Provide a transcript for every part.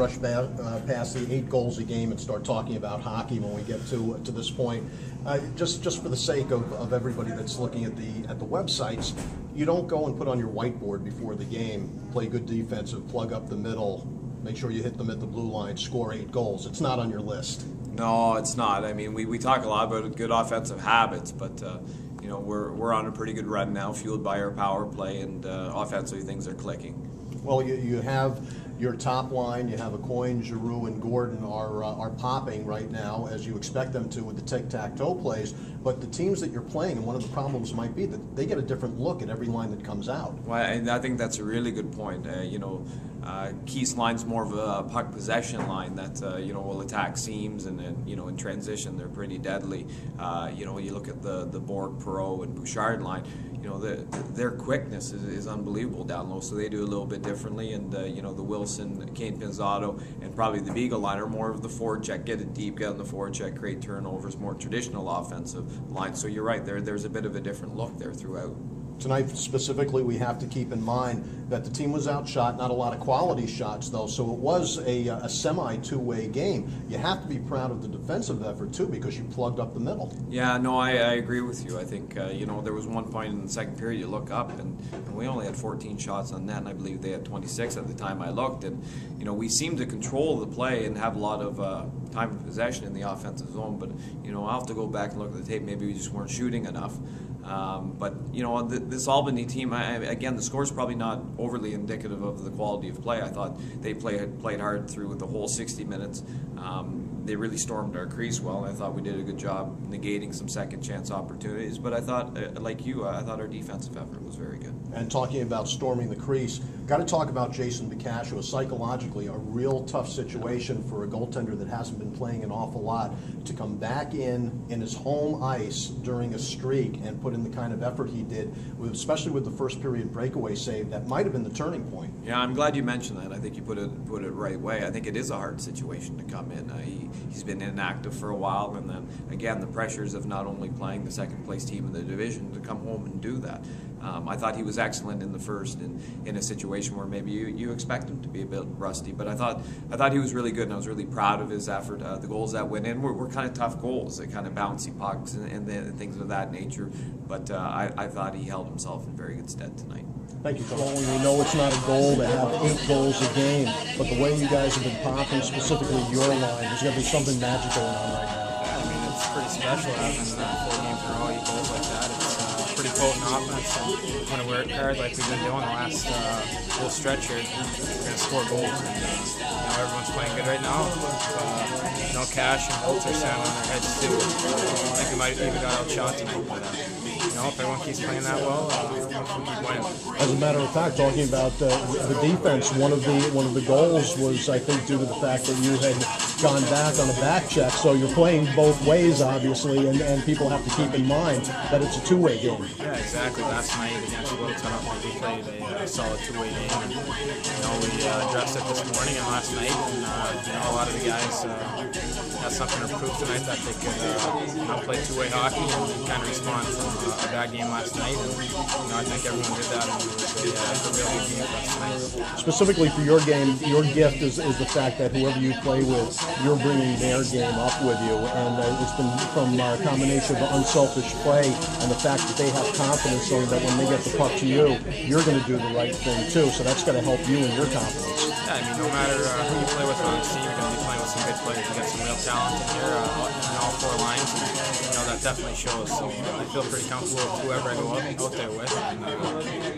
rush past the 8 goals a game and start talking about hockey when we get to this point. Just for the sake of everybody that's looking at the websites, you don't go and put on your whiteboard before the game, play good defensive, plug up the middle, make sure you hit them at the blue line, score 8 goals. It's not on your list. No, it's not. I mean, we talk a lot about good offensive habits, but you know, we're on a pretty good run now, fueled by our power play, and offensively things are clicking. Well, you have your top line. You have Aucoin, Giroux, and Gordon are popping right now, as you expect them to with the tic-tac-toe plays. But the teams that you're playing, and one of the problems might be that they get a different look at every line that comes out. Well, and I think that's a really good point. You know, Keith's line's more of a puck possession line that you know, will attack seams, and you know, in transition they're pretty deadly. You know, you look at the Bourque, Perot, and Bouchard line. You know, their quickness is unbelievable down low, so they do a little bit differently. And you know, the Wilson, Kane Pinzotto, and probably the Beagle line are more of the forward check, get it deep, get on the forward check, create turnovers, more traditional offensive line. So you're right, there's a bit of a different look there throughout. Tonight specifically, we have to keep in mind that the team was outshot, not a lot of quality shots though, so it was a semi-two-way game. You have to be proud of the defensive effort too, because you plugged up the middle. Yeah, no, I agree with you. I think you know, there was one point in the second period you look up and we only had 14 shots on net, and I believe they had 26 at the time I looked, and you know, we seemed to control the play and have a lot of time of possession in the offensive zone, but you know, I'll have to go back and look at the tape. Maybe we just weren't shooting enough. But you know, this Albany team, again, the score's probably not overly indicative of the quality of play. I thought they played hard through the whole 60 minutes. They really stormed our crease well, and I thought we did a good job negating some second chance opportunities. But I thought, like you, I thought our defensive effort was very good. And talking about storming the crease, got to talk about Jason Bacashihua. Psychologically, a real tough situation for a goaltender that hasn't been playing an awful lot to come back in his home ice during a streak and put in the kind of effort he did, especially with the first period breakaway save. That might have been the turning point. Yeah, I'm glad you mentioned that. I think you put it right way. I think it is a hard situation to come in. He's been inactive for a while, and then again the pressures of not only playing the second place team in the division to come home and do that. I thought he was excellent in the first, in a situation where maybe you expect him to be a bit rusty, but I thought he was really good, and I was really proud of his effort. The goals that went in were kind of tough goals, they kind of bouncy pucks and things of that nature, but I thought he held himself in very good stead tonight. Thank you, Coach. We know it's not a goal to have 8 goals a game, but the way you guys have been popping, specifically your line, there's going to be something magical going on right now. I mean, it's pretty special having 4 games in a row, 8 goals like that. It's pretty potent offense, and when we work hard like we've been doing the last whole stretch here, we're going to score goals. And, you know, everyone's playing good right now. You know, Cash and Bourque are standing on their heads too. I think we might have even got outshot tonight, but you know, if everyone keeps playing that well, we'll keep winning. As a matter of fact, talking about the defense, one of the goals was, I think, due to the fact that you had gone back on a back check. So you're playing both ways, obviously, and people have to keep in mind that it's a two-way game. Yeah, exactly. Last night against Bourque, we played a solid two-way game, and you know, we addressed it this morning and last night, and you know, a lot of the guys had something to prove tonight that they could you know, play two-way hockey and kind of respond from a bad game last night. And you know, I think everyone did that, and it was a really good game for us tonight. Specifically for your game, your gift is the fact that whoever you play with, you're bringing their game up with you, and it's been from a combination of unselfish play and the fact that they have confidence knowing that when they get the puck to you, you're going to do the right thing too, so that's going to help you in your confidence. Yeah, I mean, no matter who you play with on the team, you're going to be playing with some good players. You got some real talent in here in all 4 lines, and you know, that definitely shows. So I feel pretty comfortable with whoever I go out there with, and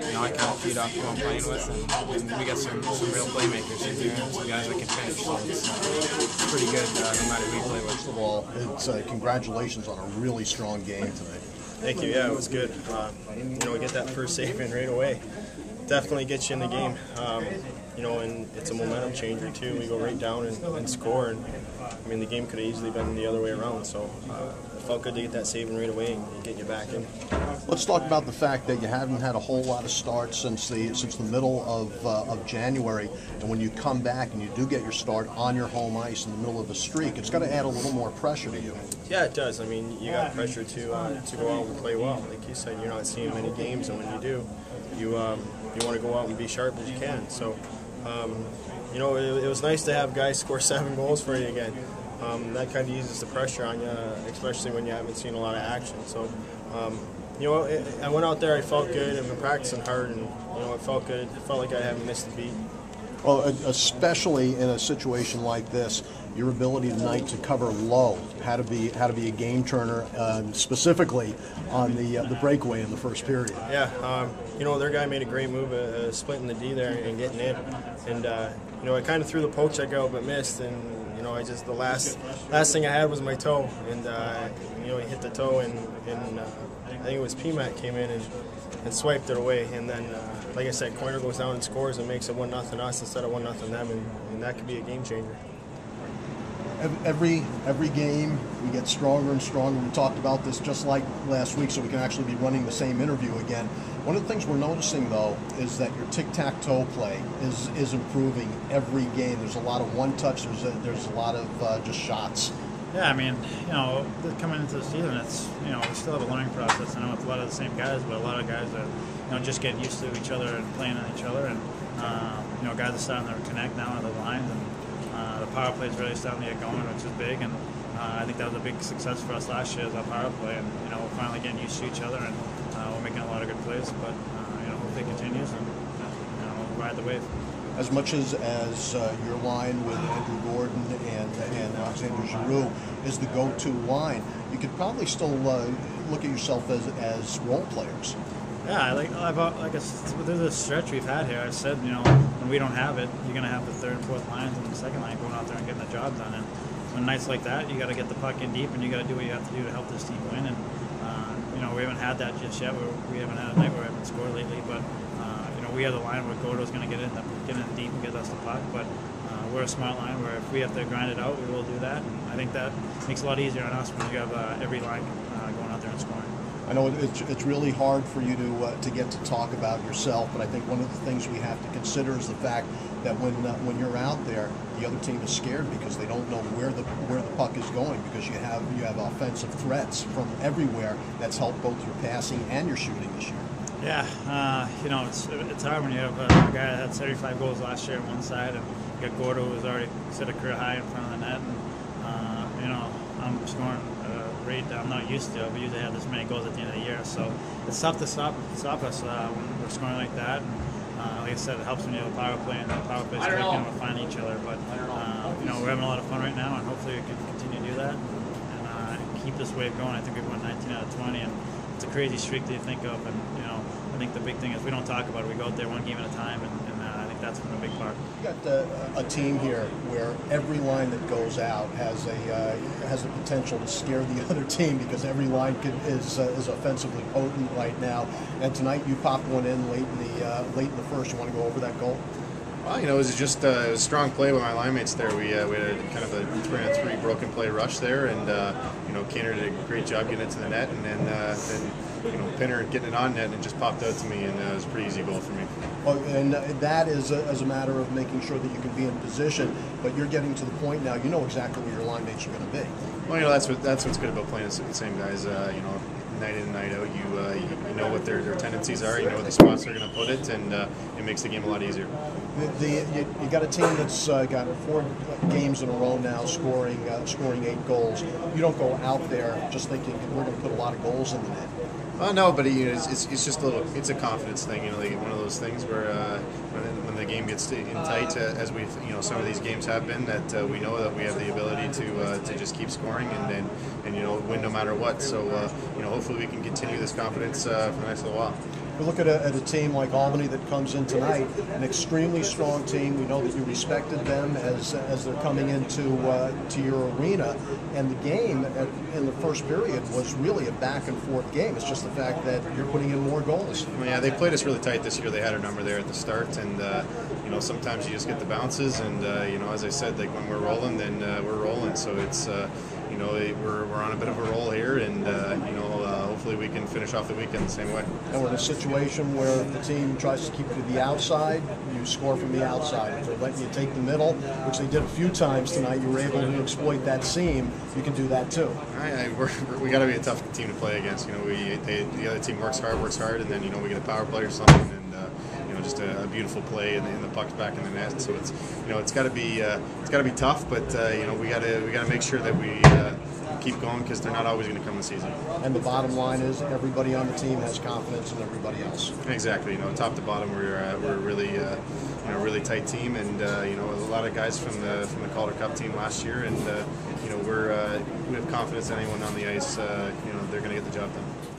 you know, I kind of feed off who I'm playing with, and we got some real playmakers in here, some guys that can finish. So it's pretty good no matter who you play with. First of all, it's congratulations on a really strong game tonight. Thank you. Yeah, it was good. You know, we get that first save in right away. Definitely gets you in the game. You know, and it's a momentum changer too. We go right down and score, and I mean, the game could have easily been the other way around. So it felt good to get that saving right away and get you back in. Let's talk about the fact that you haven't had a whole lot of starts since the middle of January, and when you come back and you do get your start on your home ice in the middle of a streak, it's got to add a little more pressure to you. Yeah, it does. I mean, you got pressure to go out and play well. Like you said, you're not seeing many games, and when you do, you want to go out and be sharp as you can. So, you know, it was nice to have guys score 7 goals for you again. That kind of eases the pressure on you, especially when you haven't seen a lot of action. So, you know, I went out there, I felt good. I've been practicing hard, and, you know, it felt good. It felt like I haven't missed a beat. Well, especially in a situation like this, your ability tonight to cover low had to be a game turner, specifically on the breakaway in the first period. Yeah, you know, their guy made a great move, splitting the D there and getting in, and you know, I kind of threw the poke check out but missed, and you know, I just the last thing I had was my toe, and you know, he hit the toe, and I think it was PMAC came in and swiped it away, and then like I said, Coiner goes down and scores and makes it 1-0 us instead of 1-0 them, and that could be a game changer. Every game we get stronger and stronger. We talked about this just like last week, so we can actually be running the same interview again. One of the things we're noticing, though, is that your tic-tac-toe play is improving every game. There's a lot of one-touch. There's a lot of just shots. Yeah, I mean, you know, coming into the season, it's, you know, we still have a learning process. I know it's a lot of the same guys, but a lot of guys are, you know, just getting used to each other and playing on each other, and you know, guys are starting to connect now on the lines, and the power play is really starting to get going, which is big, and I think that was a big success for us last year, is our power play, and you know, we're finally getting used to each other, and we're making a lot of good plays, but you know, hopefully it continues, and you know, we'll ride the wave. As much as your line with Andrew Gordon and Alexander Giroux is the go-to line, you could probably still look at yourself as role players. Yeah, like through the stretch we've had here, I said, you know, when we don't have it, you're going to have the third and fourth lines and the second line going out there and getting the job done. And on nights like that, you got to get the puck in deep, and you got to do what you have to do to help this team win. And you know, we haven't had that just yet. We haven't had a night where we haven't scored lately, but you know, we have the line where Gordo's going to get in deep and get us the puck. But we're a smart line where if we have to grind it out, we will do that. And I think that makes it a lot easier on us when you have every line going out there and scoring. I know it's really hard for you to get to talk about yourself, but I think one of the things we have to consider is the fact that when you're out there, the other team is scared because they don't know where the puck is going, because you have offensive threats from everywhere. That's helped both your passing and your shooting this year. Yeah, you know, it's hard when you have a guy that had 75 goals last year on one side, and you got Gordo, who's already set a career high in front of the net, and you know, I'm scoring rate that I'm not used to. We usually have this many goals at the end of the year, so it's tough to stop us when we're scoring like that. And, like I said, it helps when you have a power play, and the power play is clicking and we're finding each other. But you know, we're having a lot of fun right now, and hopefully we can continue to do that and keep this wave going. I think we've won 19 out of 20, and it's a crazy streak that you think of. And you know, I think the big thing is we don't talk about it. We go out there one game at a time, and I think that's been a big part. You got a team here where every line that goes out has the potential to scare the other team, because every line is offensively potent right now. And tonight you popped one in late in the first. You want to go over that goal? Well, you know, it was just a strong play by my line mates there. We had kind of a 3-on-3 broken play rush there, and you know, Kaner did a great job getting it to the net, and then you know, Pinner getting it on net, and it just popped out to me, and it was a pretty easy goal for me. Well, and that is as a matter of making sure that you can be in position, but you're getting to the point now. You know exactly where your line mates are going to be. Well, you know, that's what's good about playing the same guys. You know, night in and night out, you know what their tendencies are. You know what the spots they're going to put it, and it makes the game a lot easier. You got a team that's got 4 games in a row now scoring 8 goals. You don't go out there just thinking we're going to put a lot of goals in the net. No, but you know, it's just it's a confidence thing. You know, like one of those things where when the game gets in tight, as we've, you know, some of these games have been, that we know that we have the ability to just keep scoring and you know, win no matter what. So you know, hopefully we can continue this confidence for the next little while. We look at a team like Albany that comes in tonight, an extremely strong team. We know that you respected them as they're coming into to your arena, and the game in the first period was really a back and forth game. It's just the fact that you're putting in more goals. Well, yeah, they played us really tight this year. They had our number there at the start, and you know, sometimes you just get the bounces, and you know, as I said, like when we're rolling, then we're rolling. So it's you know, we're on a bit of a roll here, and you know, hopefully we can finish off the weekend the same way. And we're in a situation where if the team tries to keep it to the outside, you score from the outside. If they're letting you take the middle, which they did a few times tonight, you were able to exploit that seam. You can do that too. We got to be a tough team to play against. You know, the other team works hard, and then, you know, we get a power play or something, and you know, just a beautiful play, and the puck's back in the net. So it's got to be tough, but we got to make sure that we keep going, because they're not always going to come this season. And the bottom line is everybody on the team has confidence in everybody else. Exactly. Top to bottom, we're really really tight team, and a lot of guys from the Calder Cup team last year, and we have confidence in anyone on the ice. They're going to get the job done.